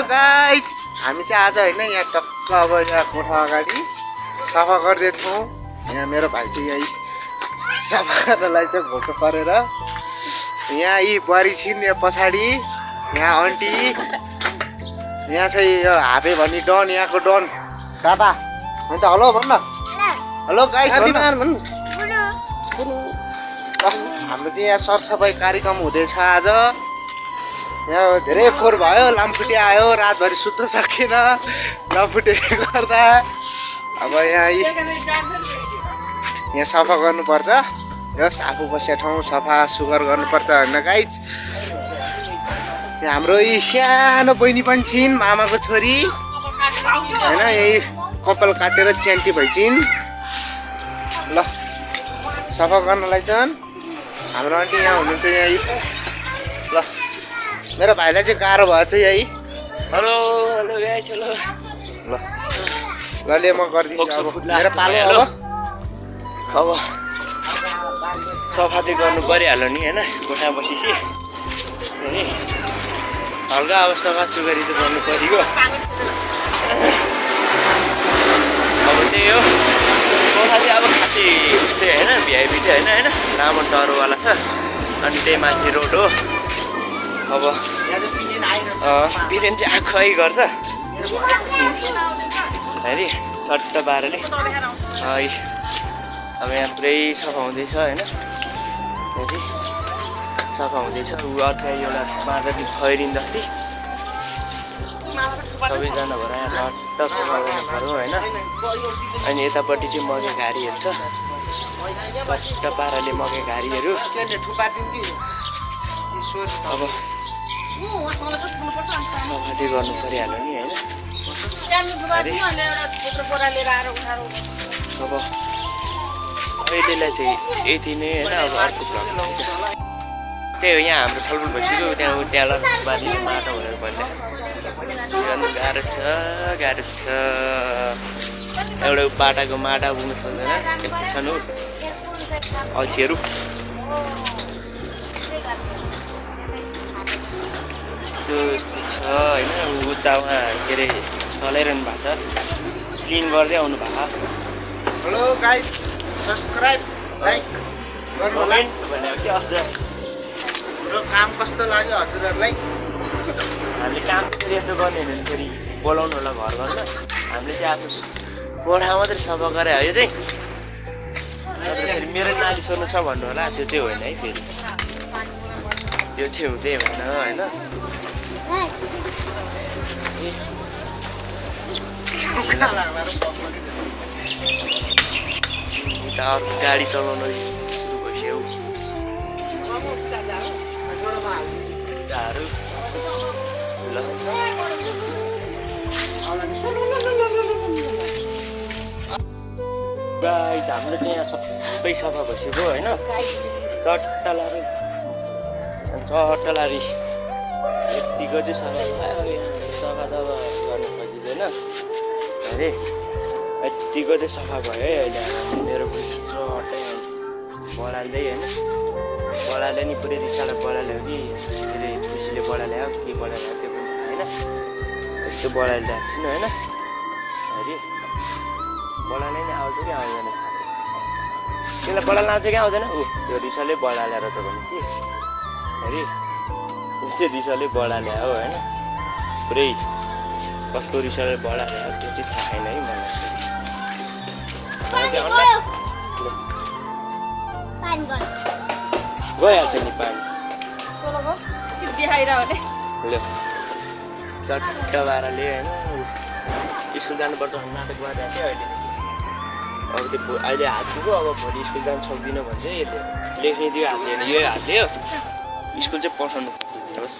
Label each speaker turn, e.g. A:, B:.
A: Guys हामी चाहिँ आज होइन यहाँ टक्क अब यहाँ कोठा अगाडि सफा गर्दैछौँ। यहाँ मेरो भाइ चाहिँ यही सफा गर्नलाई चाहिँ घोटो परेर यहाँ यी बुहारी छिन् यहाँ पछाडि यहाँ आन्टी यहाँ चाहिँ यो हाबे भन्ने डन यहाँको डन दादा अन्त हेलो भन्न हेलो गाइस भन्न हाम्रो चाहिँ यहाँ सरसफाइ कार्यक्रम हुँदैछ आज। यहाँ धेरै फोहोर भयो लामखुट्टे आयो रातभरि सुत्न सकेन लामखुट्टेले गर्दा। अब यहाँ सफा गर्नुपर्छ जस आफू बसेको ठाउँ सफा सुग्घर गर्नुपर्छ होइन गाइज। यहाँ हाम्रो यी सानो बहिनी पनि छिन् मामाको छोरी होइन यही कपाल काटेर च्यान्टी भइछिन् ल सफा गर्नलाई चाहिँ हाम्रो आन्टी यहाँ हुनुहुन्छ यही ल मेरो भाइलाई चाहिँ गाह्रो भयो चाहिँ यही
B: हेलो हेलो गाइस हेलो
A: ल ल ले म गरिदिन्छु अब मेरो पालो
B: अब सफा चाहिँ गर्नु परिहाल्यो नि होइन कोठा बसेपछि अनि हल्का अब सफा सुगरी त गर्नु पर्यो। अब त्यही हो कोठा चाहिँ अब खासै चाहिँ होइन भिआइपी चाहिँ होइन लामो टरोवाला छ अनि त्यही माथि रोड हो। अब बिरेन चाहिँ आँखै गर्छ हेरी चट्ट पाराले अब यहाँ पुरै सफा हुँदैछ होइन हेरी सफा हुँदैछ ऊ अर्को एउटा माटो खैरिँदाखेरि सबैजना भएर यहाँ चट्ट सफा गर्नु पर्यो होइन। अनि यतापट्टि चाहिँ मकै घारीहरू छ चट्ट पाराले मकै घारीहरू अब सफा चाहिँ गर्नु परिहाल्यो नि होइन। अब अहिलेलाई चाहिँ यति नै होइन अब अर्को त्यही हो यहाँ हाम्रो छलफल भइसक्यो त्यहाँ बारीले माटो भनेर भन्ने गर्नु गाह्रो छ एउटा बाटाको माटा पुग्नु सक्दैन यस्तो छन् हो अल्छीहरू। यस्तो छ होइन उता उहाँ के अरे चलाइरहनु भएको छ क्लिन गर्दै आउनु भएको।
A: हेलो गाइस सब्सक्राइब लाइक गर्नु होला
B: भनेर के अझ
A: हाम्रो काम कस्तो लाग्यो हजुरहरूलाई।
B: हामीले काम फेरि यस्तो गर्ने भने फेरि बोलाउनु होला घर घरमा हामीले चाहिँ आफ्नो कोठा मात्रै सफा गरे हो यो चाहिँ फेरि मेरो नाली सोध्नु छ भन्नु होला त्यो चाहिँ होइन है फेरि त्यो चाहिँ हुँदै होइन होइन। अर्को गाडी चलाउन सुरु भइसक्यो झाहरू ल गाइस हाम्रो चाहिँ यहाँ सबै सफा भइसक्यो होइन चट्टलारी यतिको चाहिँ सफा भयो सफा त अब गर्न सकिँदैन अरे यतिको चाहिँ सफा भयो है अहिले मेरो चट्टै बढाल्दै होइन बढाले नि पुरै रिसाले बढाल्यो कि के अरे खुसीले बढाल्यो के बढाल्यो त्यो पनि होइन यस्तो बढाइरहेको छु होइन अरे बढाले नि आउँछ कि आउँदैन थाहा छ त्यसलाई बढाल्न आउँछ कि आउँदैन ऊ त्यो रिसाले बढालेर छ भनेपछि अरे ऊ चाहिँ रिसाले बढाले हो होइन पुरै कसको रिसाले बढाले त्यो चाहिँ थाहा छैन है मलाई गइहाल्छ नि पानी ल चट्ट पाराले होइन स्कुल जानुपर्छ नाटक गरिरहेको थियो अहिले अब त्यो अहिले हात दिएको अब भोलि स्कुल जानु सक्दिनँ भने चाहिँ यसले लेख्ने दियो हातले यो हातले स्कुल चाहिँ पठाउनु बस।